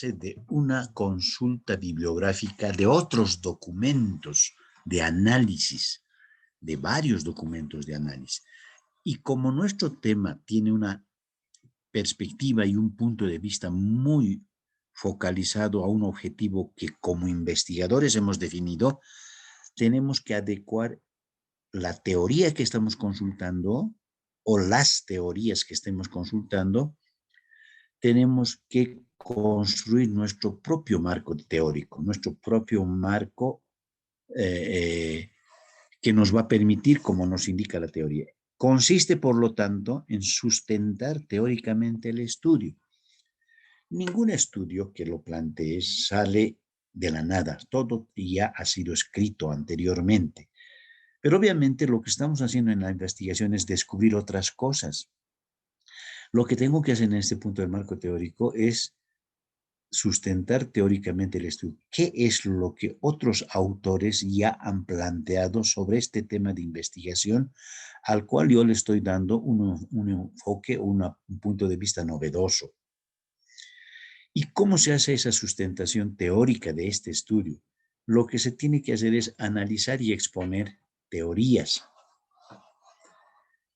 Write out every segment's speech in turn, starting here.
de una consulta bibliográfica de otros documentos de análisis, de varios documentos de análisis. Y como nuestro tema tiene una perspectiva y un punto de vista muy focalizado a un objetivo que como investigadores hemos definido, tenemos que adecuar la teoría que estamos consultando o las teorías que estemos consultando, tenemos que construir nuestro propio marco teórico, nuestro propio marco que nos va a permitir, como nos indica la teoría. Consiste, por lo tanto, en sustentar teóricamente el estudio. Ningún estudio que lo plantee sale de la nada, todo ya ha sido escrito anteriormente. Pero obviamente lo que estamos haciendo en la investigación es descubrir otras cosas. Lo que tengo que hacer en este punto del marco teórico es sustentar teóricamente el estudio. ¿Qué es lo que otros autores ya han planteado sobre este tema de investigación, al cual yo le estoy dando un enfoque, un punto de vista novedoso? ¿Y cómo se hace esa sustentación teórica de este estudio? Lo que se tiene que hacer es analizar y exponer teorías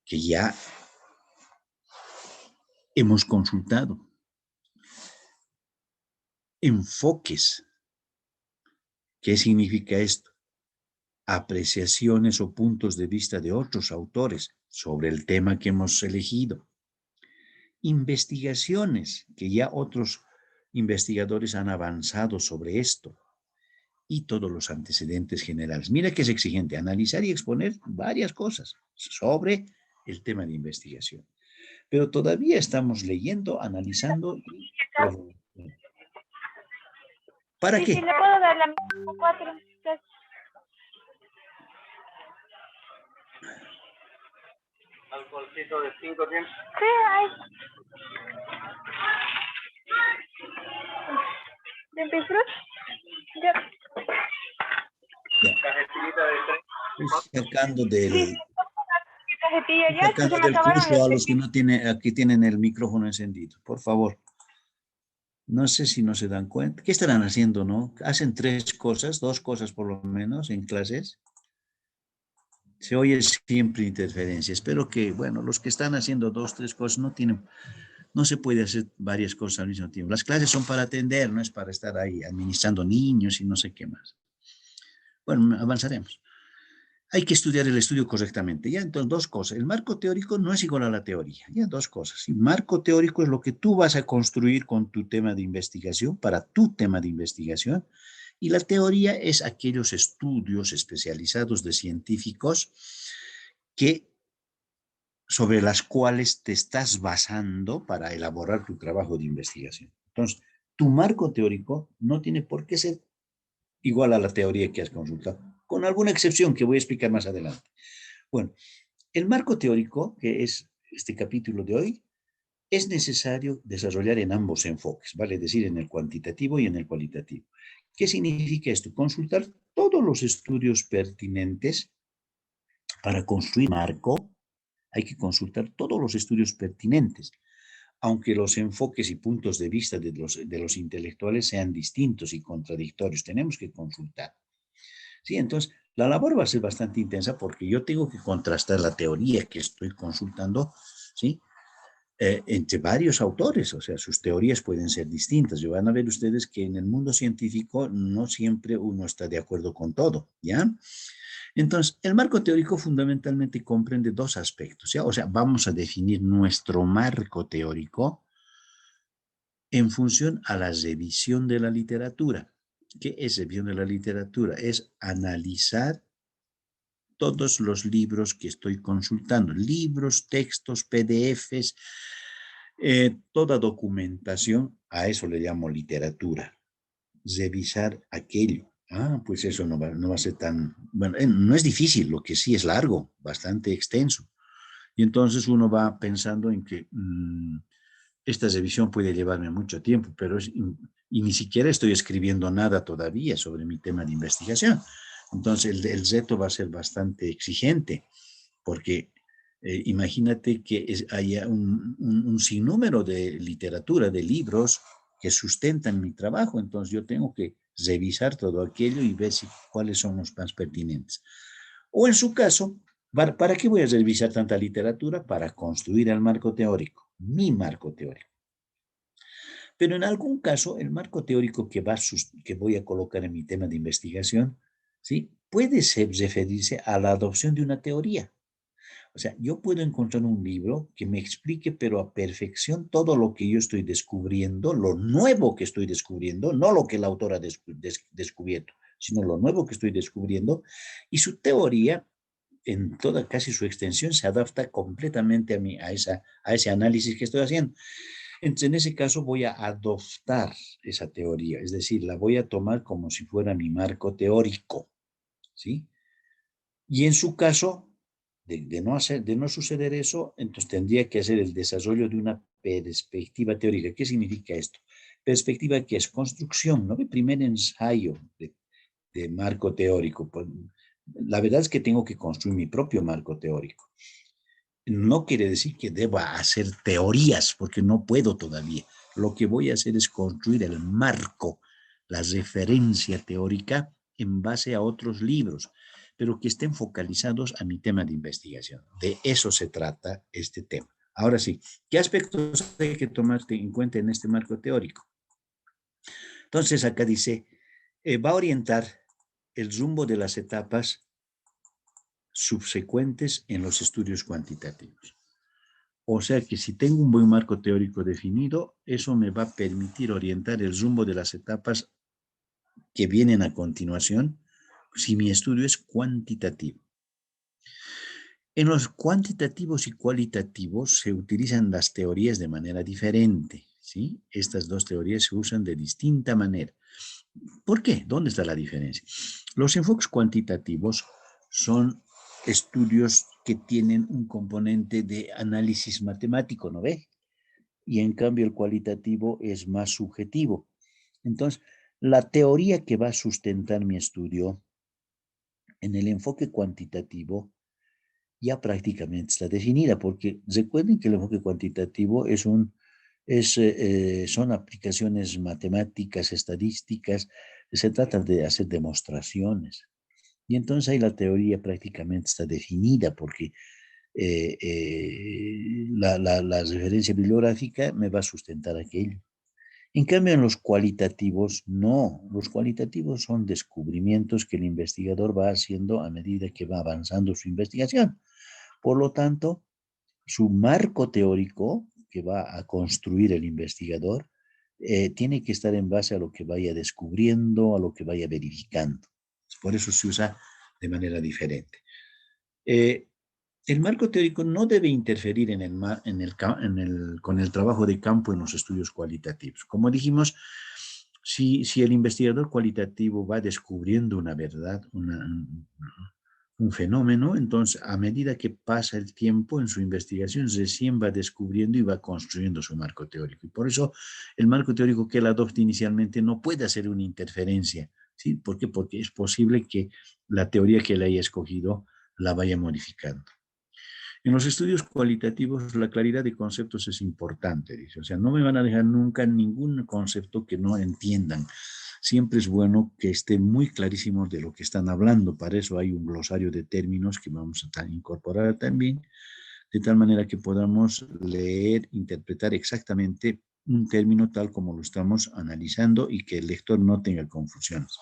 que ya hemos consultado, enfoques. ¿Qué significa esto? Apreciaciones o puntos de vista de otros autores sobre el tema que hemos elegido. Investigaciones que ya otros investigadores han avanzado sobre esto. Y todos los antecedentes generales. Mira que es exigente analizar y exponer varias cosas sobre el tema de investigación. Pero todavía estamos leyendo, analizando y profundizando. ¿Para qué? Sí, le puedo dar la 4. Alcoholcito de 5 tiempos. Sí, hay. ¿De Pifrut? Ya. Cajetilla de 3. Estoy sacando del, Cajetilla estoy ya, es que sacando se me del acabaron curso los a los que no tienen, aquí tienen el micrófono encendido. Por favor. No sé si no se dan cuenta. ¿Qué estarán haciendo, no? Hacen 3 cosas, 2 cosas por lo menos en clases. Se oye siempre interferencia. Espero que, bueno, los que están haciendo 2, 3 cosas no se puede hacer varias cosas al mismo tiempo. Las clases son para atender, no es para estar ahí administrando niños y no sé qué más. Bueno, avanzaremos. Hay que estudiar el estudio correctamente. Ya, entonces, 2 cosas. El marco teórico no es igual a la teoría. Ya, 2 cosas. El marco teórico es lo que tú vas a construir con tu tema de investigación, para tu tema de investigación. Y la teoría es aquellos estudios especializados de científicos sobre las cuales te estás basando para elaborar tu trabajo de investigación. Entonces, tu marco teórico no tiene por qué ser igual a la teoría que has consultado, con alguna excepción que voy a explicar más adelante. Bueno, el marco teórico, que es este capítulo de hoy, es necesario desarrollar en ambos enfoques, vale decir, en el cuantitativo y en el cualitativo. ¿Qué significa esto? Consultar todos los estudios pertinentes para construir marco. Hay que consultar todos los estudios pertinentes, aunque los enfoques y puntos de vista de los intelectuales sean distintos y contradictorios. Tenemos que consultar. Sí, entonces, la labor va a ser bastante intensa porque yo tengo que contrastar la teoría que estoy consultando, ¿sí? Entre varios autores, o sea, sus teorías pueden ser distintas. Y van a ver ustedes que en el mundo científico no siempre uno está de acuerdo con todo, ¿ya? Entonces, el marco teórico fundamentalmente comprende 2 aspectos, ¿ya? O sea, vamos a definir nuestro marco teórico en función a la revisión de la literatura. ¿Qué es revisión de la literatura? Es analizar todos los libros que estoy consultando, libros, textos, PDFs, toda documentación, a eso le llamo literatura. Revisar aquello. Pues eso no va a ser tan, bueno, no es difícil, lo que sí es largo, bastante extenso. Y entonces uno va pensando en que esta revisión puede llevarme mucho tiempo, pero y ni siquiera estoy escribiendo nada todavía sobre mi tema de investigación. Entonces el reto va a ser bastante exigente, porque imagínate que haya un sinnúmero de literatura, de libros, que sustentan mi trabajo. Entonces yo tengo que revisar todo aquello y ver cuáles son los más pertinentes. O en su caso, ¿para qué voy a revisar tanta literatura? Para construir el marco teórico, mi marco teórico. Pero en algún caso, el marco teórico que voy a colocar en mi tema de investigación, ¿sí? Puede referirse a la adopción de una teoría. O sea, yo puedo encontrar un libro que me explique, pero a perfección, todo lo que yo estoy descubriendo, lo nuevo que estoy descubriendo, no lo que el autor ha descubierto, sino lo nuevo que estoy descubriendo, y su teoría, en toda casi su extensión, se adapta completamente a ese análisis que estoy haciendo. Entonces, en ese caso voy a adoptar esa teoría, es decir, la voy a tomar como si fuera mi marco teórico, ¿sí? Y en su caso, de no suceder eso, entonces tendría que hacer el desarrollo de una perspectiva teórica. ¿Qué significa esto? Perspectiva que es construcción, ¿no? El primer ensayo de marco teórico. Pues, la verdad es que tengo que construir mi propio marco teórico. No quiere decir que deba hacer teorías, porque no puedo todavía. Lo que voy a hacer es construir el marco, la referencia teórica en base a otros libros, pero que estén focalizados a mi tema de investigación. De eso se trata este tema. Ahora sí, ¿qué aspectos hay que tomar en cuenta en este marco teórico? Entonces, acá dice, va a orientar el rumbo de las etapas subsecuentes en los estudios cuantitativos. O sea que si tengo un buen marco teórico definido, eso me va a permitir orientar el rumbo de las etapas que vienen a continuación si mi estudio es cuantitativo. En los cuantitativos y cualitativos se utilizan las teorías de manera diferente, ¿sí? Estas dos teorías se usan de distinta manera. ¿Por qué? ¿Dónde está la diferencia? Los enfoques cuantitativos son estudios que tienen un componente de análisis matemático, ¿no ve? Y en cambio el cualitativo es más subjetivo. Entonces, la teoría que va a sustentar mi estudio en el enfoque cuantitativo ya prácticamente está definida, porque recuerden que el enfoque cuantitativo son aplicaciones matemáticas, estadísticas, se trata de hacer demostraciones. Y entonces ahí la teoría prácticamente está definida, porque la referencia bibliográfica me va a sustentar aquello. En cambio, en los cualitativos, no. Los cualitativos son descubrimientos que el investigador va haciendo a medida que va avanzando su investigación. Por lo tanto, su marco teórico que va a construir el investigador tiene que estar en base a lo que vaya descubriendo, a lo que vaya verificando. Por eso se usa de manera diferente. El marco teórico no debe interferir con el trabajo de campo en los estudios cualitativos. Como dijimos, si el investigador cualitativo va descubriendo una verdad, un fenómeno, entonces a medida que pasa el tiempo en su investigación, recién va descubriendo y va construyendo su marco teórico. Y por eso el marco teórico que él adopte inicialmente no puede hacer una interferencia. ¿Sí? ¿Por qué? Porque es posible que la teoría que él haya escogido la vaya modificando. En los estudios cualitativos, la claridad de conceptos es importante, dice. O sea, no me van a dejar nunca ningún concepto que no entiendan. Siempre es bueno que esté muy clarísimo de lo que están hablando. Para eso hay un glosario de términos que vamos a incorporar también, de tal manera que podamos leer, interpretar exactamente un término tal como lo estamos analizando y que el lector no tenga confusiones.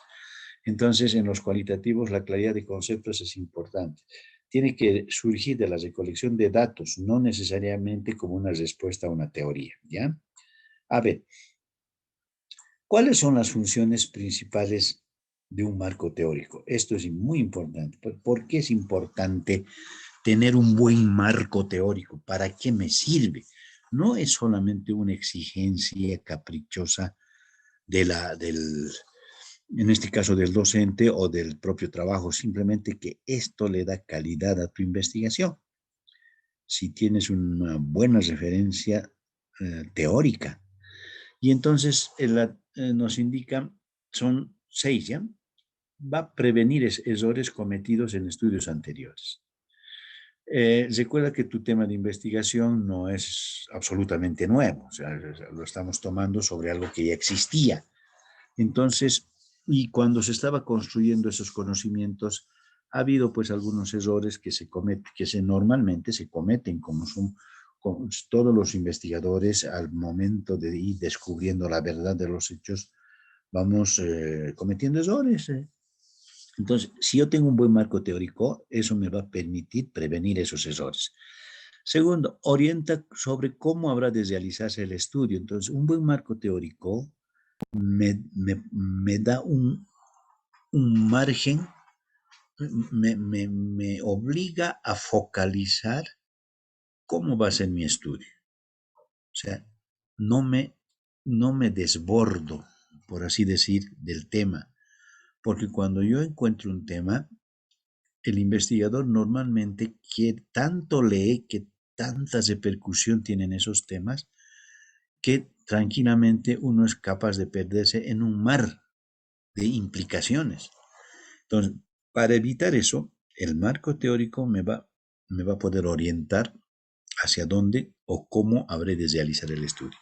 Entonces, en los cualitativos, la claridad de conceptos es importante. Tiene que surgir de la recolección de datos, no necesariamente como una respuesta a una teoría, ¿ya? A ver, ¿cuáles son las funciones principales de un marco teórico? Esto es muy importante. ¿Por qué es importante tener un buen marco teórico? ¿Para qué me sirve? No es solamente una exigencia caprichosa en este caso del docente o del propio trabajo, simplemente que esto le da calidad a tu investigación. Si tienes una buena referencia teórica. Y entonces nos indica, son 6, ¿ya? Va a prevenir errores cometidos en estudios anteriores. Recuerda que tu tema de investigación no es absolutamente nuevo, o sea, lo estamos tomando sobre algo que ya existía. Entonces, y cuando se estaba construyendo esos conocimientos, ha habido pues algunos errores que se cometen, normalmente se cometen, como todos los investigadores al momento de ir descubriendo la verdad de los hechos, vamos cometiendo errores. Entonces, si yo tengo un buen marco teórico, eso me va a permitir prevenir esos errores. Segundo, orienta sobre cómo habrá de realizarse el estudio. Entonces, un buen marco teórico me da un margen, me obliga a focalizar cómo va a ser mi estudio. O sea, no me, no me desbordo, por así decir, del tema. Porque cuando yo encuentro un tema, el investigador normalmente que tanto lee, que tanta repercusión tienen esos temas, que tranquilamente uno es capaz de perderse en un mar de implicaciones. Entonces, para evitar eso, el marco teórico me va a poder orientar hacia dónde o cómo habré de realizar el estudio.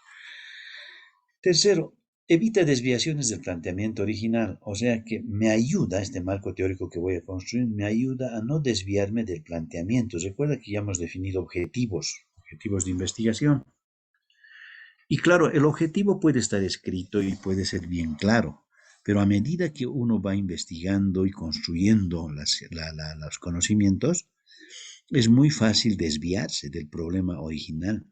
Tercero, evita desviaciones del planteamiento original, o sea que me ayuda, este marco teórico que voy a construir, me ayuda a no desviarme del planteamiento. Recuerda que ya hemos definido objetivos de investigación. Y claro, el objetivo puede estar escrito y puede ser bien claro, pero a medida que uno va investigando y construyendo los conocimientos, es muy fácil desviarse del problema original.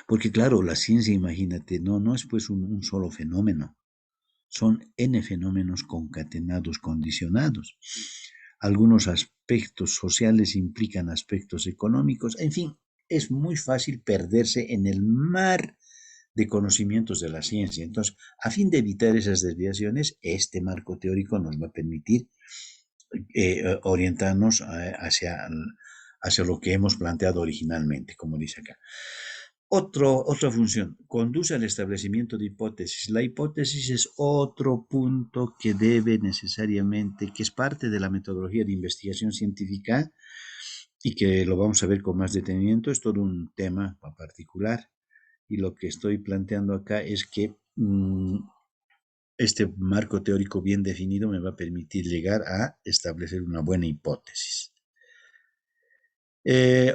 Porque claro, la ciencia, imagínate, no es pues un solo fenómeno. Son N fenómenos concatenados, condicionados. Algunos aspectos sociales implican aspectos económicos. En fin, es muy fácil perderse en el mar de conocimientos de la ciencia. Entonces, a fin de evitar esas desviaciones, este marco teórico nos va a permitir orientarnos hacia lo que hemos planteado originalmente, como dice acá. Otra función, conduce al establecimiento de hipótesis. La hipótesis es otro punto que debe necesariamente, que es parte de la metodología de investigación científica y que lo vamos a ver con más detenimiento. Es todo un tema particular y lo que estoy planteando acá es que este marco teórico bien definido me va a permitir llegar a establecer una buena hipótesis.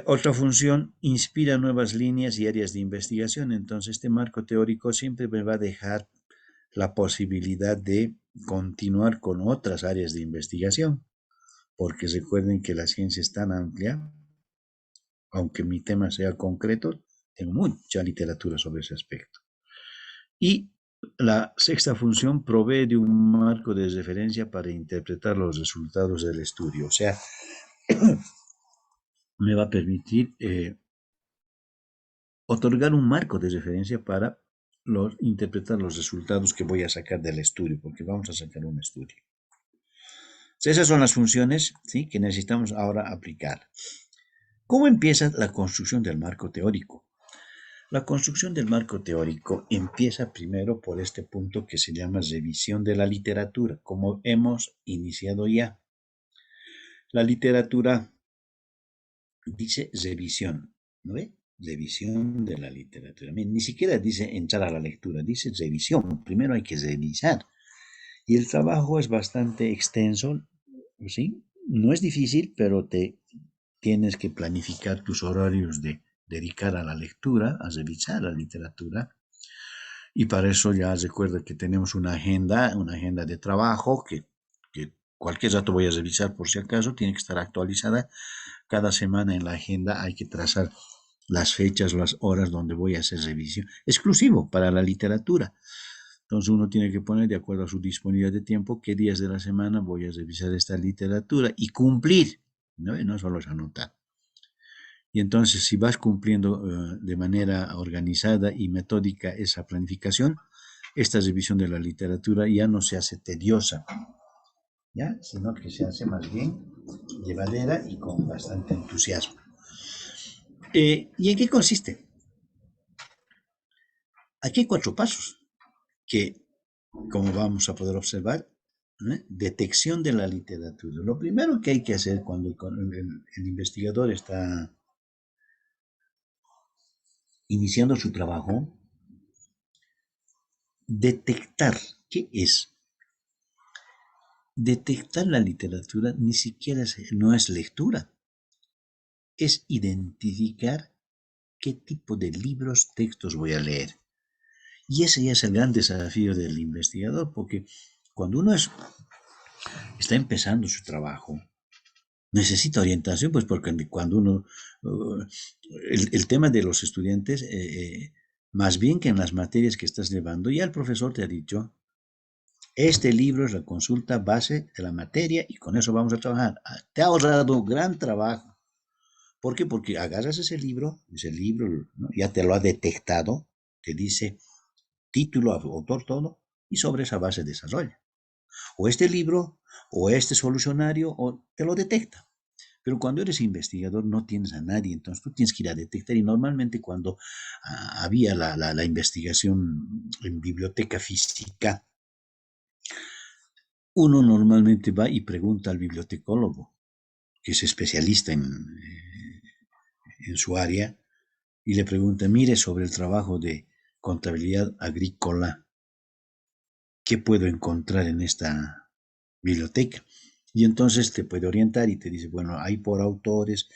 Otra función, inspira nuevas líneas y áreas de investigación. Entonces, este marco teórico siempre me va a dejar la posibilidad de continuar con otras áreas de investigación, porque recuerden que la ciencia es tan amplia, aunque mi tema sea concreto, tengo mucha literatura sobre ese aspecto. Y la sexta función, provee de un marco de referencia para interpretar los resultados del estudio. O sea, me va a permitir otorgar un marco de referencia para interpretar los resultados que voy a sacar del estudio, porque vamos a sacar un estudio. Esas son las funciones, ¿sí?, que necesitamos ahora aplicar. ¿Cómo empieza la construcción del marco teórico? La construcción del marco teórico empieza primero por este punto que se llama revisión de la literatura, como hemos iniciado ya. La literatura dice revisión, ¿no ve? Revisión de la literatura. Ni siquiera dice entrar a la lectura, dice revisión. Primero hay que revisar. Y el trabajo es bastante extenso, ¿sí? No es difícil, pero tienes que planificar tus horarios de dedicar a la lectura, a revisar la literatura. Y para eso ya recuerda que tenemos una agenda de trabajo que cualquier dato voy a revisar por si acaso, tiene que estar actualizada. Cada semana en la agenda hay que trazar las fechas, las horas donde voy a hacer revisión, exclusivo para la literatura. Entonces uno tiene que poner de acuerdo a su disponibilidad de tiempo qué días de la semana voy a revisar esta literatura y cumplir, ¿no? Y no solo es anotar. Y entonces si vas cumpliendo de manera organizada y metódica esa planificación, esta revisión de la literatura ya no se hace tediosa, ¿ya?, sino que se hace más bien llevadera y con bastante entusiasmo. ¿Y en qué consiste? Aquí hay 4 pasos que, como vamos a poder observar, Detección de la literatura. Lo primero que hay que hacer cuando el investigador está iniciando su trabajo, detectar qué es. Detectar la literatura ni siquiera no es lectura, es identificar qué tipo de libros, textos voy a leer. Y ese ya es el gran desafío del investigador, porque cuando uno está empezando su trabajo, necesita orientación, pues porque cuando uno, el tema de los estudiantes, más bien que en las materias que estás llevando, ya el profesor te ha dicho, este libro es la consulta base de la materia y con eso vamos a trabajar. Te ha ahorrado gran trabajo. ¿Por qué? Porque agarras ese libro, ¿no? Ya te lo ha detectado, te dice título, autor, todo, y sobre esa base desarrolla. O este libro, o este solucionario, o te lo detecta. Pero cuando eres investigador no tienes a nadie, entonces tú tienes que ir a detectar y normalmente cuando había la investigación en biblioteca física, uno normalmente va y pregunta al bibliotecólogo, que es especialista en su área, y le pregunta, mire, sobre el trabajo de contabilidad agrícola, ¿qué puedo encontrar en esta biblioteca? Y entonces te puede orientar y te dice, bueno, hay por autores,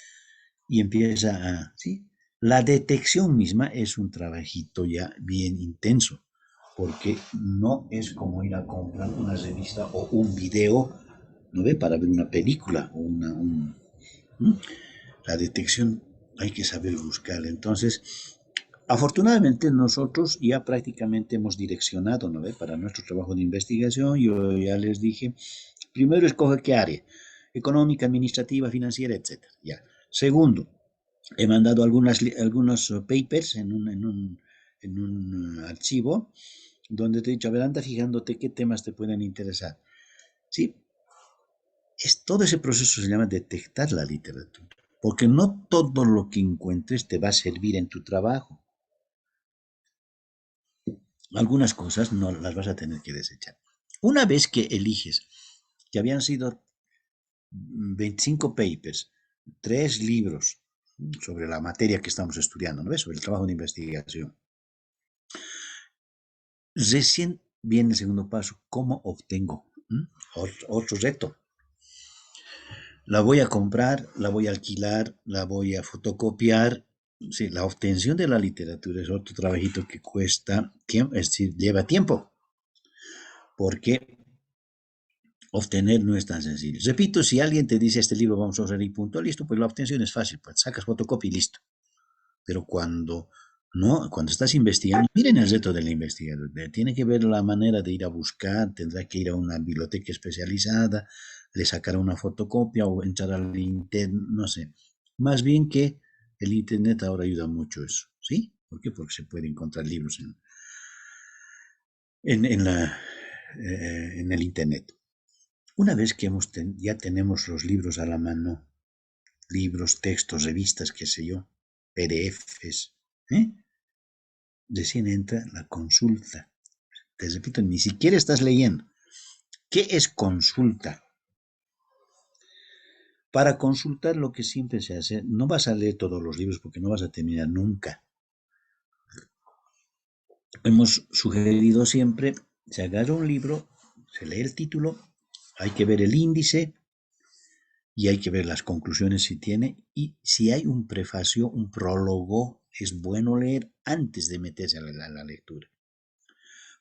y empieza a, ¿sí? La detección misma es un trabajito ya bien intenso, porque no es como ir a comprar una revista o un video, ¿no ve? Para ver una película o ¿Mm? La detección hay que saber buscarla. Entonces, afortunadamente nosotros ya prácticamente hemos direccionado, ¿no ve? Para nuestro trabajo de investigación, yo ya les dije, primero escoge qué área, económica, administrativa, financiera, etcétera. Ya. Segundo, he mandado algunos papers en un archivo donde te he dicho, a ver, anda fijándote qué temas te pueden interesar. ¿Sí? Todo ese proceso se llama detectar la literatura, porque no todo lo que encuentres te va a servir en tu trabajo. Algunas cosas no las vas a tener que desechar. Una vez que eliges, que habían sido 25 papers, 3 libros sobre la materia que estamos estudiando, ¿no ves? Sobre el trabajo de investigación. Recién viene el segundo paso, ¿cómo obtengo? Otro reto. La voy a comprar, la voy a alquilar, la voy a fotocopiar. Sí, la obtención de la literatura es otro trabajito que cuesta tiempo, es decir, lleva tiempo, porque obtener no es tan sencillo. Repito, si alguien te dice este libro vamos a usar y punto, listo, pues la obtención es fácil, pues sacas fotocopia y listo. Pero cuando estás investigando, miren el reto del investigador, tiene que ver la manera de ir a buscar, tendrá que ir a una biblioteca especializada, le sacará una fotocopia o entrar al internet, no sé. Más bien que el internet ahora ayuda mucho eso, ¿sí? ¿Por qué? Porque se puede encontrar libros en, en la, en el internet. Una vez que ya tenemos los libros a la mano, libros, textos, revistas, qué sé yo, PDFs, ¿eh? Recién entra la consulta. Te repito, ni siquiera estás leyendo. ¿Qué es consulta? Para consultar lo que siempre se hace, no vas a leer todos los libros porque no vas a terminar nunca. Hemos sugerido siempre, se agarra un libro, se lee el título, hay que ver el índice y hay que ver las conclusiones si tiene y si hay un prefacio, un prólogo, es bueno leer antes de meterse a la lectura.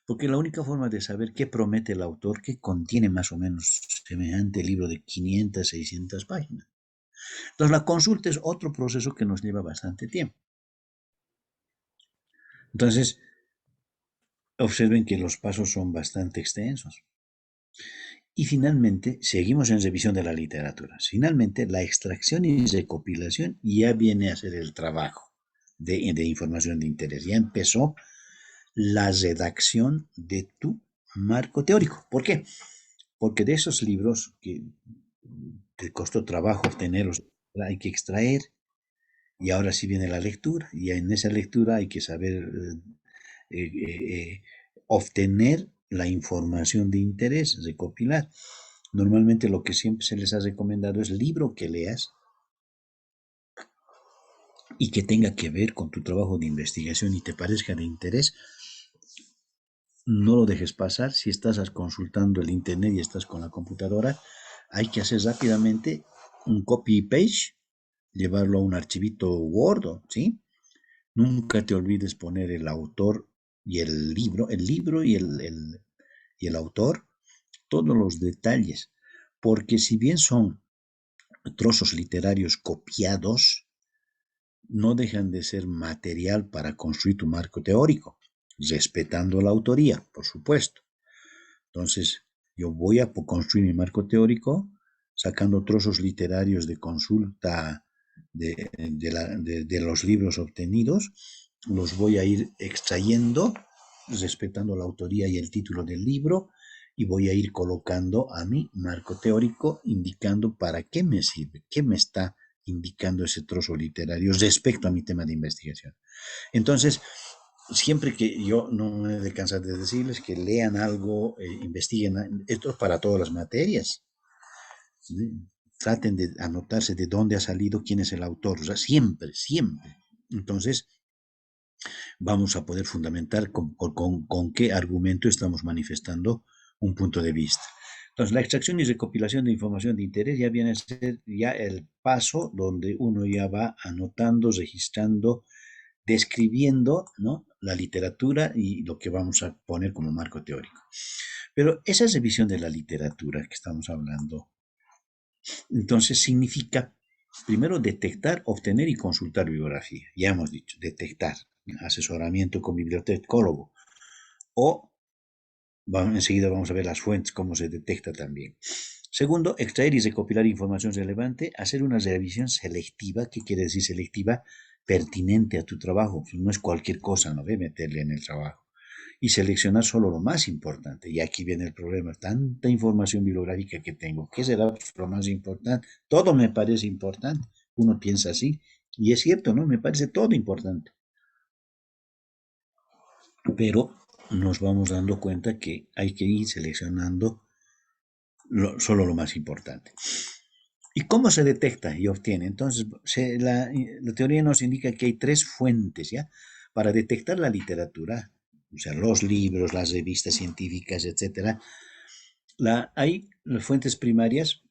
Porque la única forma de saber qué promete el autor, que contiene más o menos semejante libro de 500, 600 páginas. Entonces la consulta es otro proceso que nos lleva bastante tiempo. Entonces, observen que los pasos son bastante extensos. Y finalmente, seguimos en revisión de la literatura. Finalmente, la extracción y recopilación ya viene a ser el trabajo de información de interés. Ya empezó la redacción de tu marco teórico. ¿Por qué? Porque de esos libros que te costó trabajo obtenerlos, hay que extraer y ahora sí viene la lectura y en esa lectura hay que saber obtener la información de interés, recopilar. Normalmente lo que siempre se les ha recomendado es libro que leas y que tenga que ver con tu trabajo de investigación y te parezca de interés, no lo dejes pasar. Si estás consultando el internet y estás con la computadora, hay que hacer rápidamente un copy page, llevarlo a un archivito Word, ¿sí? Nunca te olvides poner el autor y el libro y el autor, todos los detalles, porque si bien son trozos literarios copiados, no dejan de ser material para construir tu marco teórico, respetando la autoría, por supuesto. Entonces, yo voy a construir mi marco teórico sacando trozos literarios de consulta de los libros obtenidos, los voy a ir extrayendo, respetando la autoría y el título del libro, y voy a ir colocando a mi marco teórico, indicando para qué me sirve, qué me está indicando ese trozo literario respecto a mi tema de investigación. Entonces, siempre que yo no me he de cansar de decirles que lean algo, investiguen, esto es para todas las materias, ¿sí? Traten de anotarse de dónde ha salido, quién es el autor, o sea, siempre, siempre. Entonces, vamos a poder fundamentar con qué argumento estamos manifestando un punto de vista. Entonces, la extracción y recopilación de información de interés ya viene a ser ya el paso donde uno ya va anotando, registrando, describiendo, ¿no?, la literatura y lo que vamos a poner como marco teórico. Pero esa revisión de la literatura que estamos hablando, entonces significa, primero, detectar, obtener y consultar bibliografía. Ya hemos dicho, detectar, asesoramiento con bibliotecólogo. O, enseguida vamos a ver las fuentes, cómo se detecta también. Segundo, extraer y recopilar información relevante, hacer una revisión selectiva. ¿Qué quiere decir selectiva? Pertinente a tu trabajo. No es cualquier cosa, no ve meterle en el trabajo. Y seleccionar solo lo más importante. Y aquí viene el problema. Tanta información bibliográfica que tengo. ¿Qué será lo más importante? Todo me parece importante. Uno piensa así. Y es cierto, ¿no? Me parece todo importante. Pero nos vamos dando cuenta que hay que ir seleccionando solo lo más importante. ¿Y cómo se detecta y obtiene? Entonces, la teoría nos indica que hay tres fuentes, ¿ya?, para detectar la literatura, o sea, los libros, las revistas científicas, etc. Hay las fuentes primarias,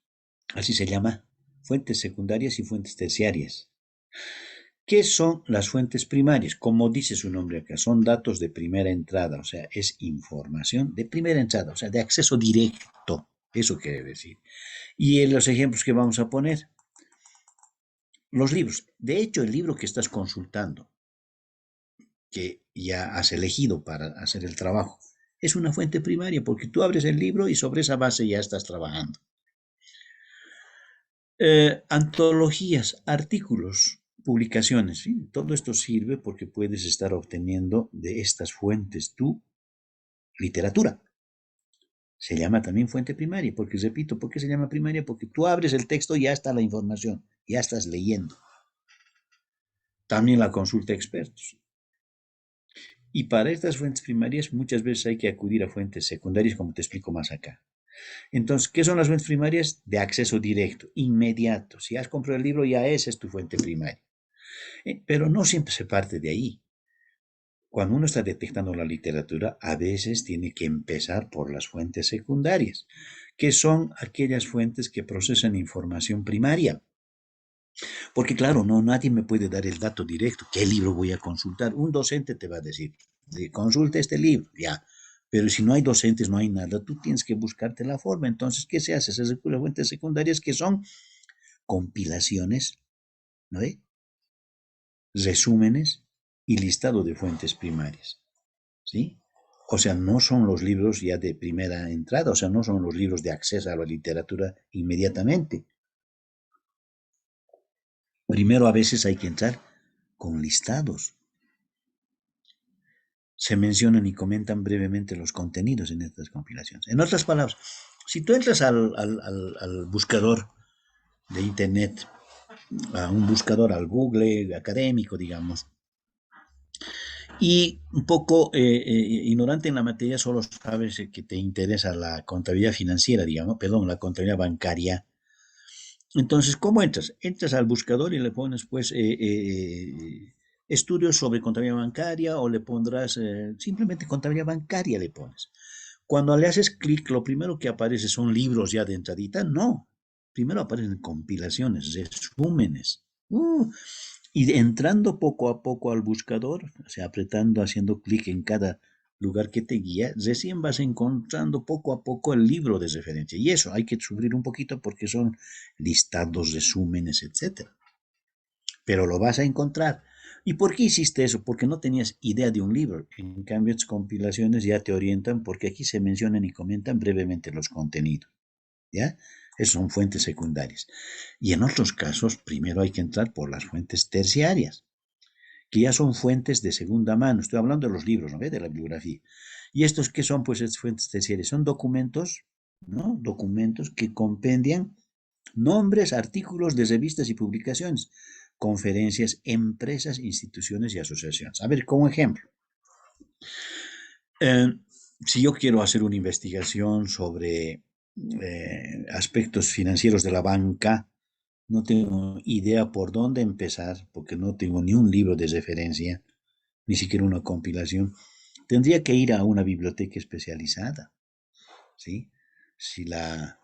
así se llama, fuentes secundarias y fuentes terciarias. ¿Qué son las fuentes primarias? Como dice su nombre acá, son datos de primera entrada, o sea, es información de primera entrada, o sea, de acceso directo, eso quiere decir. Y en los ejemplos que vamos a poner, los libros. De hecho, el libro que estás consultando, que ya has elegido para hacer el trabajo, es una fuente primaria porque tú abres el libro y sobre esa base ya estás trabajando. Antologías, artículos, publicaciones, ¿sí? Todo esto sirve porque puedes estar obteniendo de estas fuentes tu literatura. Se llama también fuente primaria, porque repito, ¿por qué se llama primaria? Porque tú abres el texto y ya está la información, ya estás leyendo. También la consulta de expertos. Y para estas fuentes primarias muchas veces hay que acudir a fuentes secundarias, como te explico más acá. Entonces, ¿qué son las fuentes primarias? De acceso directo, inmediato. Si has comprado el libro, ya esa es tu fuente primaria. Pero no siempre se parte de ahí. Cuando uno está detectando la literatura, a veces tiene que empezar por las fuentes secundarias, que son aquellas fuentes que procesan información primaria. Porque claro, no, nadie me puede dar el dato directo. ¿Qué libro voy a consultar? Un docente te va a decir, consulta este libro, ya. Pero si no hay docentes, no hay nada, tú tienes que buscarte la forma. Entonces, ¿qué se hace? Se recurre a fuentes secundarias que son compilaciones, ¿no? Resúmenes y listado de fuentes primarias, ¿sí? O sea, no son los libros ya de primera entrada, o sea, no son los libros de acceso a la literatura inmediatamente. Primero a veces hay que entrar con listados. Se mencionan y comentan brevemente los contenidos en estas compilaciones. En otras palabras, si tú entras al buscador de Internet, a un buscador, al Google académico, digamos, Y un poco ignorante en la materia, solo sabes que te interesa la contabilidad financiera, digamos, perdón, la contabilidad bancaria. Entonces, ¿cómo entras? Entras al buscador y le pones, pues, estudios sobre contabilidad bancaria o le pondrás simplemente contabilidad bancaria, le pones. Cuando le haces clic, lo primero que aparece son libros ya de entradita. No, primero aparecen compilaciones, resúmenes. Y entrando poco a poco al buscador, o sea, apretando, haciendo clic en cada lugar que te guía, recién vas encontrando poco a poco el libro de referencia. Y eso hay que sufrir un poquito porque son listados, resúmenes, etcétera. Pero lo vas a encontrar. ¿Y por qué hiciste eso? Porque no tenías idea de un libro. En cambio, estas compilaciones ya te orientan porque aquí se mencionan y comentan brevemente los contenidos. ¿Ya? Esas son fuentes secundarias. Y en otros casos, primero hay que entrar por las fuentes terciarias, que ya son fuentes de segunda mano. Estoy hablando de los libros, ¿no? De la bibliografía. ¿Y estos qué son? Pues estas fuentes terciarias. Son documentos, ¿no? Documentos que compendian nombres, artículos de revistas y publicaciones, conferencias, empresas, instituciones y asociaciones. A ver, como ejemplo, eh, si yo quiero hacer una investigación sobre aspectos financieros de la banca, no tengo idea por dónde empezar, porque no tengo ni un libro de referencia, ni siquiera una compilación. Tendría que ir a una biblioteca especializada, ¿sí? Si, la,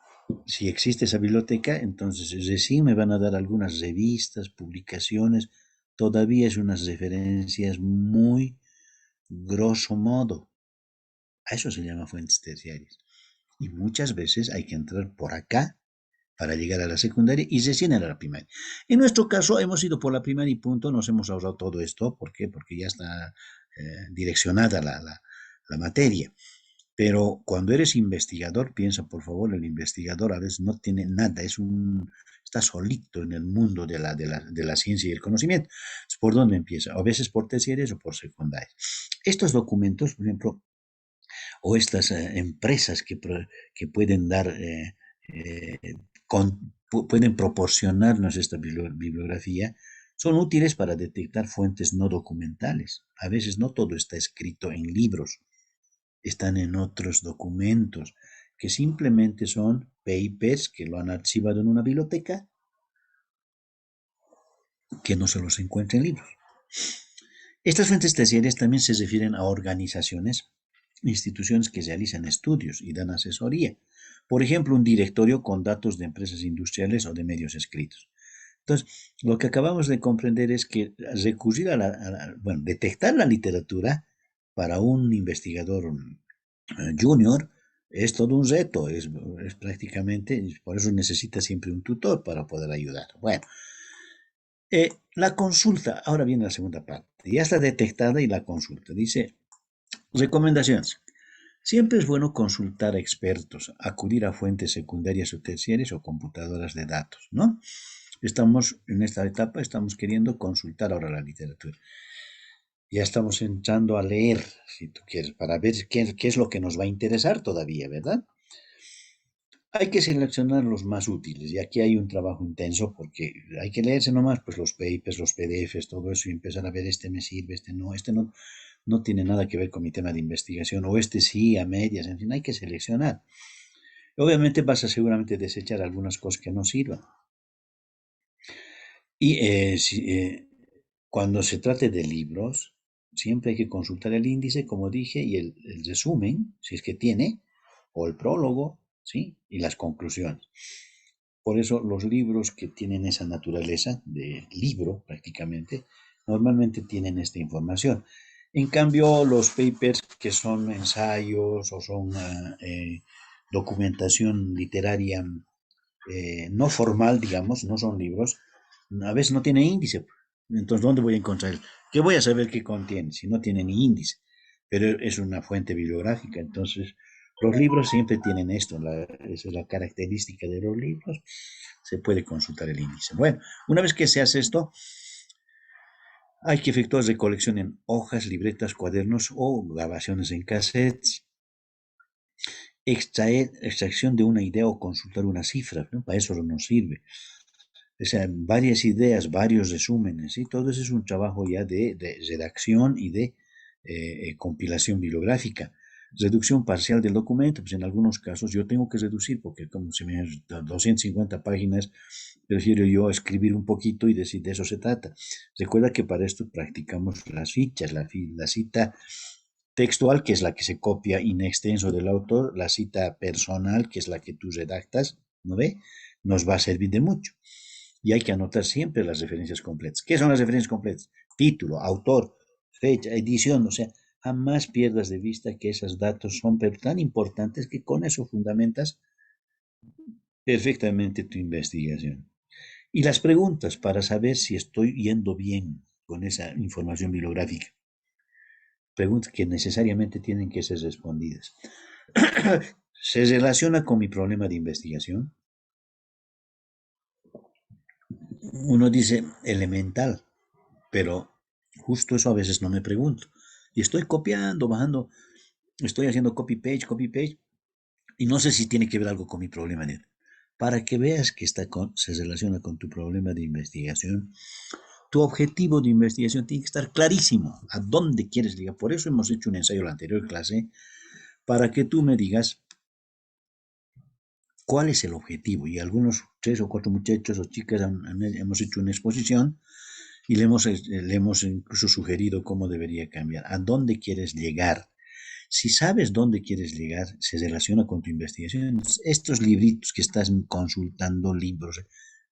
si existe esa biblioteca, entonces recién me van a dar algunas revistas, publicaciones, todavía es unas referencias muy grosso modo. A eso se llama fuentes terciarias. Y muchas veces hay que entrar por acá para llegar a la secundaria y recién a la primaria. En nuestro caso hemos ido por la primaria y punto, nos hemos ahorrado todo esto. ¿Por qué? Porque ya está direccionada la materia. Pero cuando eres investigador, piensa por favor, el investigador a veces no tiene nada, está solito en el mundo de la ciencia y el conocimiento. ¿Por dónde empieza? A veces por terciarias o por secundarias. Estos documentos, por ejemplo, o estas empresas que pueden dar, pueden proporcionarnos esta bibliografía, son útiles para detectar fuentes no documentales. A veces no todo está escrito en libros, están en otros documentos que simplemente son papers que lo han archivado en una biblioteca que no se los encuentra en libros. Estas fuentes terciarias también se refieren a organizaciones, instituciones que realizan estudios y dan asesoría. Por ejemplo, un directorio con datos de empresas industriales o de medios escritos. Entonces, lo que acabamos de comprender es que recurrir bueno, detectar la literatura para un investigador junior es todo un reto, es prácticamente, por eso necesita siempre un tutor para poder ayudar. Bueno, la consulta, ahora viene la segunda parte, ya está detectada y la consulta. Dice, recomendaciones. Siempre es bueno consultar a expertos, acudir a fuentes secundarias o terciarias o computadoras de datos, ¿no? Estamos en esta etapa, estamos queriendo consultar ahora la literatura. Ya estamos entrando a leer, si tú quieres, para ver qué es lo que nos va a interesar todavía, ¿verdad? Hay que seleccionar los más útiles y aquí hay un trabajo intenso porque hay que leerse nomás pues los papers, los PDFs, todo eso y empezar a ver este me sirve, este no tiene nada que ver con mi tema de investigación o este sí a medias, en fin, hay que seleccionar. Obviamente vas a seguramente desechar algunas cosas que no sirvan. Y cuando se trate de libros, siempre hay que consultar el índice, como dije, y el resumen, si es que tiene, o el prólogo, ¿sí? Y las conclusiones. Por eso los libros que tienen esa naturaleza de libro prácticamente, normalmente tienen esta información. En cambio, los papers que son ensayos o son documentación literaria no formal, digamos, no son libros, a veces no tiene índice. Entonces, ¿dónde voy a encontrar? ¿Qué voy a saber qué contiene si no tiene ni índice? Pero es una fuente bibliográfica. Entonces, los libros siempre tienen esto. Esa es la característica de los libros. Se puede consultar el índice. Bueno, una vez que se hace esto, hay que efectuar recolección en hojas, libretas, cuadernos o grabaciones en cassettes. Extracción de una idea o consultar una cifra, ¿no? Para eso nos sirve. O sea, varias ideas, varios resúmenes, y todo eso es un trabajo ya de redacción y de compilación bibliográfica. Reducción parcial del documento, pues en algunos casos yo tengo que reducir porque como se me dan 250 páginas, prefiero yo escribir un poquito y decir de eso se trata. Recuerda que para esto practicamos las fichas, la cita textual, que es la que se copia in extenso del autor, la cita personal, que es la que tú redactas, ¿no ve? Nos va a servir de mucho. Y hay que anotar siempre las referencias completas. ¿Qué son las referencias completas? Título, autor, fecha, edición, o sea, jamás pierdas de vista que esos datos son pero tan importantes que con eso fundamentas perfectamente tu investigación. Y las preguntas para saber si estoy yendo bien con esa información bibliográfica. Preguntas que necesariamente tienen que ser respondidas. ¿Se relaciona con mi problema de investigación? Uno dice elemental, pero justo eso a veces no me pregunto. Y estoy copiando, bajando, estoy haciendo copy page, y no sé si tiene que ver algo con mi problema. Para que veas que se relaciona con tu problema de investigación, tu objetivo de investigación tiene que estar clarísimo. ¿A dónde quieres llegar? Por eso hemos hecho un ensayo en la anterior clase, para que tú me digas cuál es el objetivo. Y algunos 3 o 4 muchachos o chicas hemos hecho una exposición y le hemos incluso sugerido cómo debería cambiar. ¿A dónde quieres llegar? Si sabes dónde quieres llegar, se relaciona con tu investigación. Estos libritos que estás consultando, libros,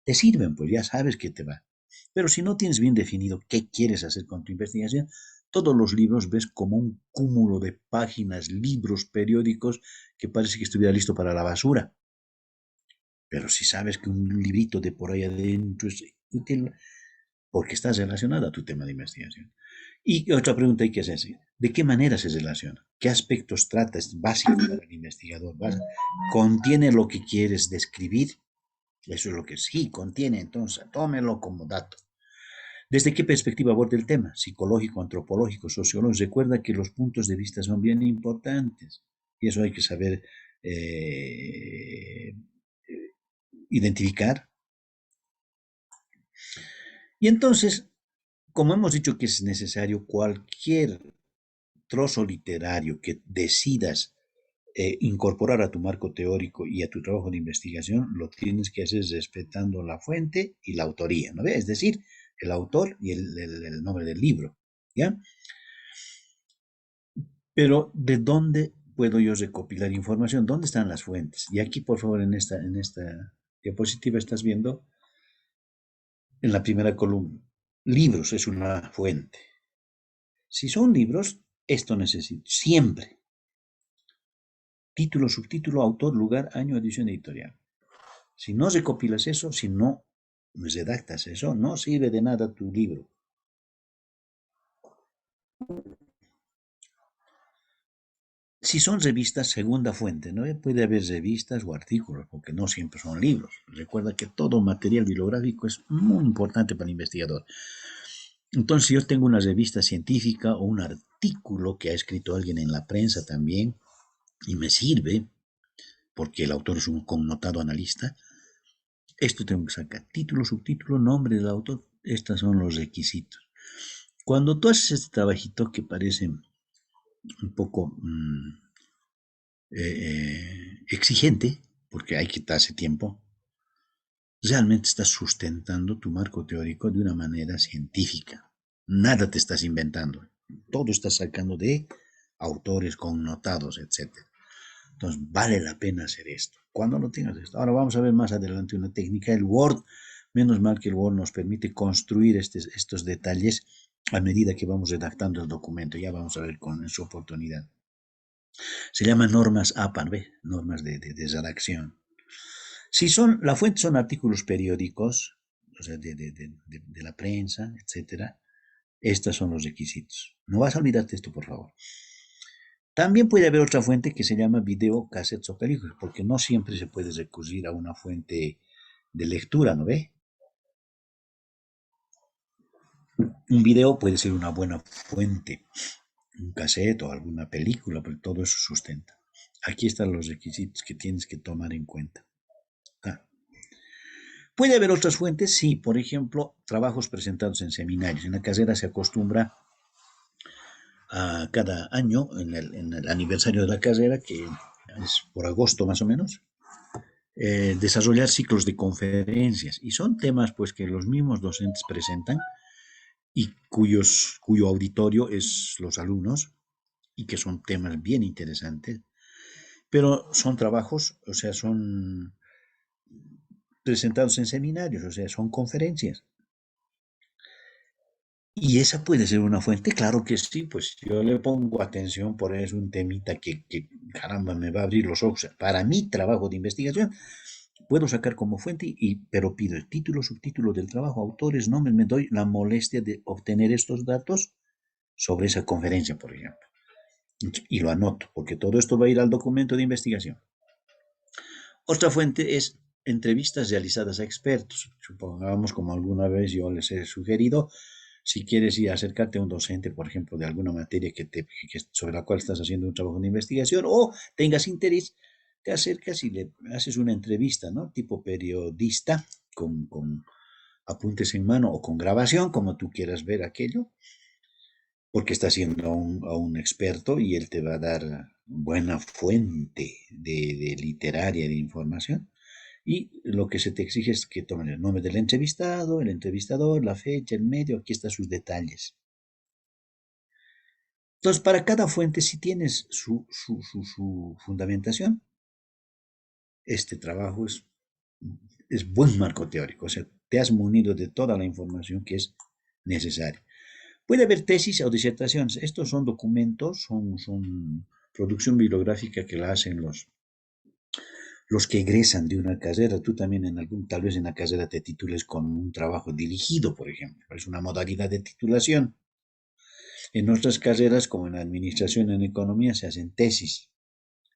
te sirven, pues ya sabes que te va. Pero si no tienes bien definido qué quieres hacer con tu investigación, todos los libros ves como un cúmulo de páginas, libros, periódicos, que parece que estuviera listo para la basura. Pero si sabes que un librito de por ahí adentro es útil, porque está relacionado a tu tema de investigación. Y otra pregunta hay que hacerse, ¿de qué manera se relaciona? ¿Qué aspectos trata? ¿Es básico para el investigador? ¿Contiene lo que quieres describir? Eso es lo que sí contiene, entonces tómelo como dato. ¿Desde qué perspectiva aborda el tema? Psicológico, antropológico, sociológico. Recuerda que los puntos de vista son bien importantes y eso hay que saber identificar. Y entonces, como hemos dicho que es necesario cualquier trozo literario que decidas incorporar a tu marco teórico y a tu trabajo de investigación, lo tienes que hacer respetando la fuente y la autoría, ¿no ves? Es decir, el autor y el nombre del libro, ¿ya? Pero, ¿de dónde puedo yo recopilar información? ¿Dónde están las fuentes? Y aquí, por favor, en esta diapositiva estás viendo en la primera columna. Libros es una fuente. Si son libros, esto necesito siempre. Título, subtítulo, autor, lugar, año, edición editorial. Si no recopilas eso, si no redactas eso, no sirve de nada tu libro. Si son revistas, segunda fuente, ¿no? Puede haber revistas o artículos, porque no siempre son libros. Recuerda que todo material bibliográfico es muy importante para el investigador. Entonces, si yo tengo una revista científica o un artículo que ha escrito alguien en la prensa también, y me sirve, porque el autor es un connotado analista, esto tengo que sacar. Título, subtítulo, nombre del autor. Estos son los requisitos. Cuando tú haces este trabajito que parece un poco exigente, porque hay que darse tiempo, realmente estás sustentando tu marco teórico de una manera científica. Nada te estás inventando. Todo estás sacando de autores connotados, etc. Entonces, vale la pena hacer esto. Cuando lo tengas esto. Ahora vamos a ver más adelante una técnica, el Word. Menos mal que el Word nos permite construir estos detalles a medida que vamos redactando el documento. Ya vamos a ver con su oportunidad. Se llaman normas APA, ¿ve? Normas de redacción. Si son, la fuente son artículos periódicos, o sea, de la prensa, etcétera. Estos son los requisitos. No vas a olvidarte esto, por favor. También puede haber otra fuente que se llama video, cassettes o películas, porque no siempre se puede recurrir a una fuente de lectura, ¿no ve? Un video puede ser una buena fuente, un cassette o alguna película, pero todo eso sustenta. Aquí están los requisitos que tienes que tomar en cuenta. Puede haber otras fuentes, sí, por ejemplo, trabajos presentados en seminarios. En la carrera se acostumbra cada año en el aniversario de la carrera, que es por agosto más o menos, desarrollar ciclos de conferencias. Y son temas pues que los mismos docentes presentan y cuyo auditorio es los alumnos y que son temas bien interesantes, pero son trabajos, o sea, son presentados en seminarios, o sea, son conferencias. Y esa puede ser una fuente, claro que sí, pues yo le pongo atención, por eso es un temita que, caramba, me va a abrir los ojos. Para mi trabajo de investigación, puedo sacar como fuente, pero pido el título, subtítulo del trabajo, autores, nombres, me doy la molestia de obtener estos datos sobre esa conferencia, por ejemplo. Y lo anoto, porque todo esto va a ir al documento de investigación. Otra fuente es entrevistas realizadas a expertos. Supongamos, como alguna vez yo les he sugerido, si quieres ir a acercarte a un docente, por ejemplo, de alguna materia sobre la cual estás haciendo un trabajo de investigación o tengas interés, te acercas y le haces una entrevista, ¿no? Tipo periodista, con apuntes en mano o con grabación, como tú quieras ver aquello, porque está haciendo a un experto y él te va a dar buena fuente de literaria de información. Y lo que se te exige es que tomen el nombre del entrevistado, el entrevistador, la fecha, el medio, aquí están sus detalles. Entonces, para cada fuente, si tienes su fundamentación, este trabajo es buen marco teórico, o sea, te has munido de toda la información que es necesaria. Puede haber tesis o disertaciones, estos son documentos, son producción bibliográfica que la hacen los que egresan de una carrera. Tú también tal vez en la carrera te titules con un trabajo dirigido, por ejemplo, es una modalidad de titulación. En nuestras carreras, como en administración y en economía, se hacen tesis,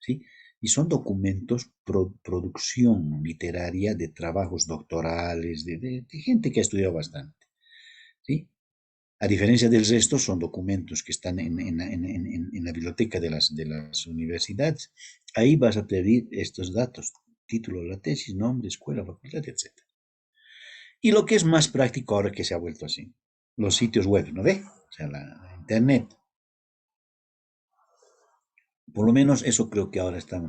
¿sí? Y son documentos, producción literaria de trabajos doctorales, de gente que ha estudiado bastante, ¿sí? A diferencia del resto, son documentos que están en la biblioteca de las universidades. Ahí vas a pedir estos datos, título de la tesis, nombre, escuela, facultad, etc. Y lo que es más práctico ahora que se ha vuelto así, los sitios web, ¿no ve? O sea, la internet. Por lo menos eso creo que ahora está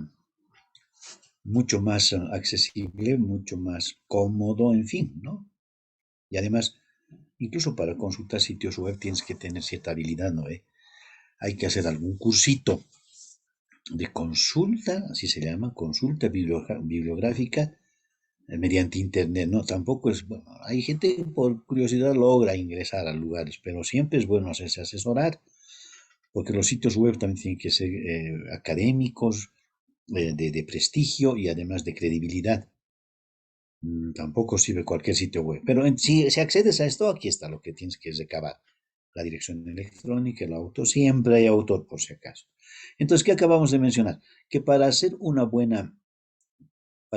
mucho más accesible, mucho más cómodo, en fin, ¿no? Y además, incluso para consultar sitios web tienes que tener cierta habilidad, ¿no? Hay que hacer algún cursito de consulta, así se llama, consulta bibliográfica mediante internet, ¿no? Tampoco es, bueno, hay gente que por curiosidad logra ingresar a lugares, pero siempre es bueno hacerse asesorar, porque los sitios web también tienen que ser académicos, de prestigio y además de credibilidad. Tampoco sirve cualquier sitio web. Pero si accedes a esto, aquí está lo que tienes que recabar. La dirección electrónica, el autor, siempre hay autor por si acaso. Entonces, ¿qué acabamos de mencionar? Que para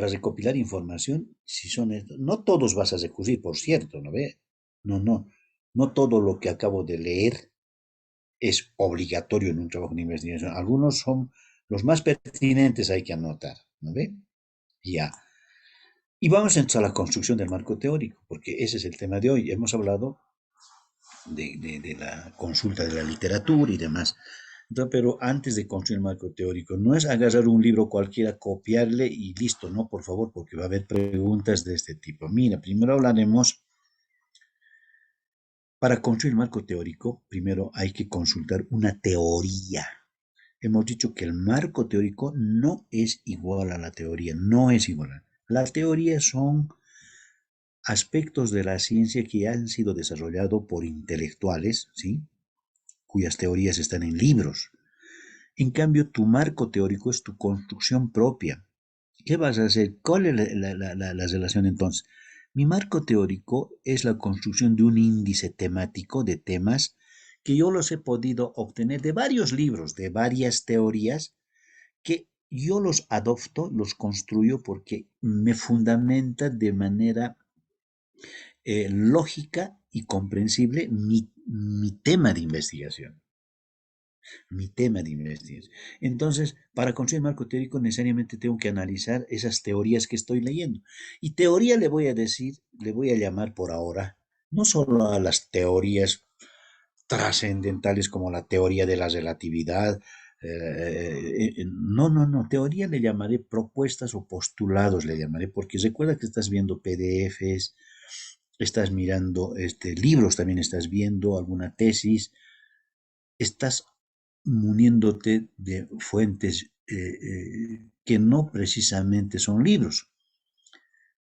recopilar información, si son estos, no todos vas a recurrir, por cierto, ¿no ve? No todo lo que acabo de leer es obligatorio en un trabajo de investigación. Algunos son los más pertinentes, hay que anotar, ¿no ve? Ya. Y vamos a la construcción del marco teórico, porque ese es el tema de hoy. Hemos hablado de la consulta de la literatura y demás. Entonces, pero antes de construir el marco teórico, no es agarrar un libro cualquiera, copiarle y listo, no, por favor, porque va a haber preguntas de este tipo. Mira, primero hablaremos, para construir el marco teórico, primero hay que consultar una teoría. Hemos dicho que el marco teórico no es igual a la teoría, no es igual. Las teorías son aspectos de la ciencia que han sido desarrollados por intelectuales, ¿sí? Cuyas teorías están en libros. En cambio, tu marco teórico es tu construcción propia. ¿Qué vas a hacer? ¿Cuál es la relación entonces? Mi marco teórico es la construcción de un índice temático de temas que yo los he podido obtener de varios libros, de varias teorías, que yo los adopto, los construyo porque me fundamenta de manera lógica y comprensible mi tema de investigación. Mi tema de investigación. Entonces, para construir el marco teórico necesariamente tengo que analizar esas teorías que estoy leyendo. Y teoría le voy a decir, le voy a llamar por ahora, no solo a las teorías trascendentales como la teoría de la relatividad. No, teoría le llamaré, propuestas o postulados le llamaré, porque recuerda que estás viendo PDFs, estás mirando libros, también estás viendo alguna tesis, estás muniéndote de fuentes que no precisamente son libros.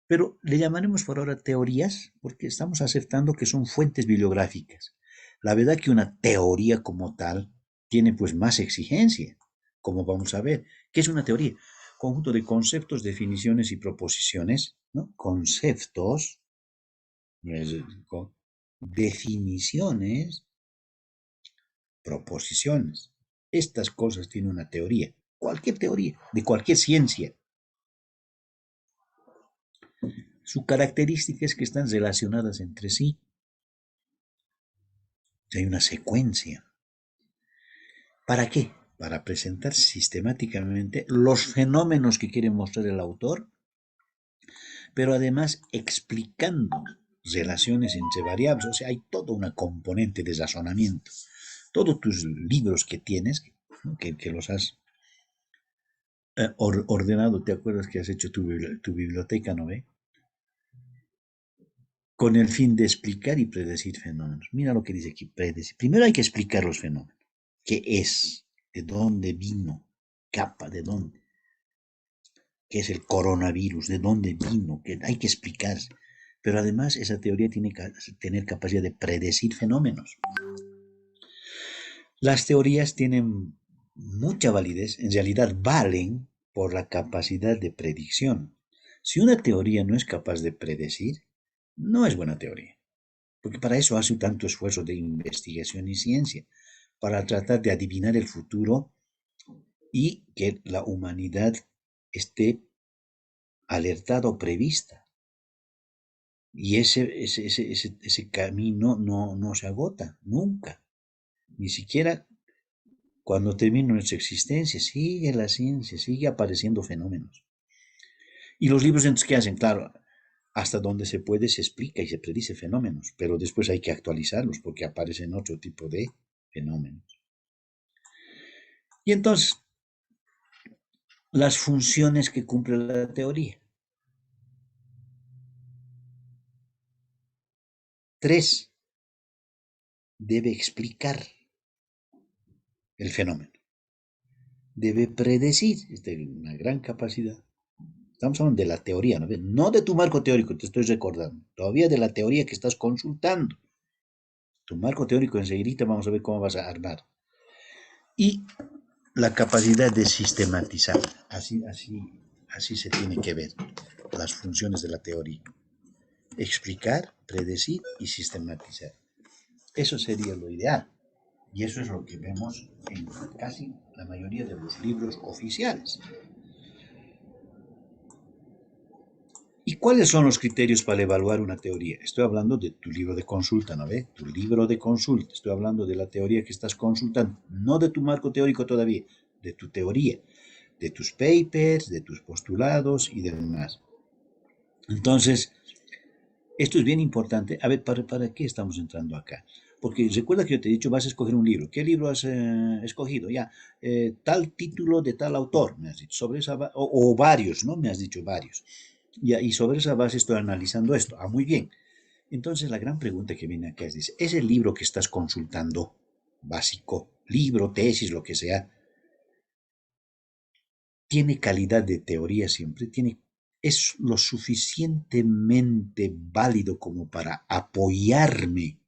Pero le llamaremos por ahora teorías porque estamos aceptando que son fuentes bibliográficas. La verdad que una teoría como tal tiene pues más exigencia, como vamos a ver. ¿Qué es una teoría? Conjunto de conceptos, definiciones y proposiciones, ¿no? Conceptos, definiciones, proposiciones. Estas cosas tienen una teoría, cualquier teoría, de cualquier ciencia. Su característica es que están relacionadas entre sí. Hay una secuencia. ¿Para qué? Para presentar sistemáticamente los fenómenos que quiere mostrar el autor, pero además explicando relaciones entre variables. O sea, hay toda una componente de razonamiento. Todos tus libros que tienes, que los has ordenado, ¿te acuerdas que has hecho tu biblioteca, no ve? Con el fin de explicar y predecir fenómenos. Mira lo que dice aquí, predecir. Primero hay que explicar los fenómenos. ¿Qué es? ¿De dónde vino? ¿Capa? ¿De dónde? ¿Qué es el coronavirus? ¿De dónde vino? Que hay que explicar. Pero además esa teoría tiene que tener capacidad de predecir fenómenos. Las teorías tienen mucha validez, en realidad valen por la capacidad de predicción. Si una teoría no es capaz de predecir, no es buena teoría, porque para eso hace tanto esfuerzo de investigación y ciencia, para tratar de adivinar el futuro y que la humanidad esté alertada o prevista. Y ese camino no se agota, nunca. Ni siquiera cuando termina nuestra existencia, sigue la ciencia, sigue apareciendo fenómenos. Y los libros entonces, ¿qué hacen? Claro, hasta donde se puede se explica y se predice fenómenos, pero después hay que actualizarlos porque aparecen otro tipo de fenómenos. Y entonces, las funciones que cumple la teoría. 3. Debe explicar el fenómeno. Debe predecir, una gran capacidad. Estamos hablando de la teoría, no de tu marco teórico, te estoy recordando, todavía de la teoría que estás consultando. Tu marco teórico enseguida vamos a ver cómo vas a armar. Y la capacidad de sistematizar, así se tiene que ver las funciones de la teoría. Explicar, predecir y sistematizar. Eso sería lo ideal. Y eso es lo que vemos en casi la mayoría de los libros oficiales. ¿Y cuáles son los criterios para evaluar una teoría? Estoy hablando de tu libro de consulta, ¿no ve? Tu libro de consulta. Estoy hablando de la teoría que estás consultando, no de tu marco teórico todavía, de tu teoría, de tus papers, de tus postulados y demás. Entonces, esto es bien importante. A ver, ¿para qué estamos entrando acá? Porque recuerda que yo te he dicho, vas a escoger un libro. ¿Qué libro has escogido? Ya, tal título de tal autor, me has dicho. Sobre esa o varios, ¿no? Me has dicho varios. Ya, y sobre esa base estoy analizando esto. Ah, muy bien. Entonces, la gran pregunta que viene acá es, ¿es el libro que estás consultando básico, libro, tesis, lo que sea, tiene calidad de teoría siempre? ¿Es lo suficientemente válido como para apoyarme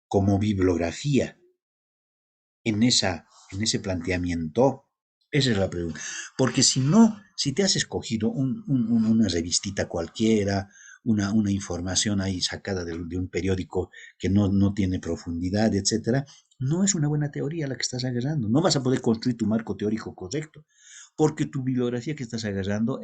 como bibliografía en ese planteamiento? Esa es la pregunta. Porque si no, si te has escogido una revistita cualquiera, una información ahí sacada de un periódico que no tiene profundidad, etcétera, no es una buena teoría la que estás agarrando. No vas a poder construir tu marco teórico correcto, porque tu bibliografía que estás agarrando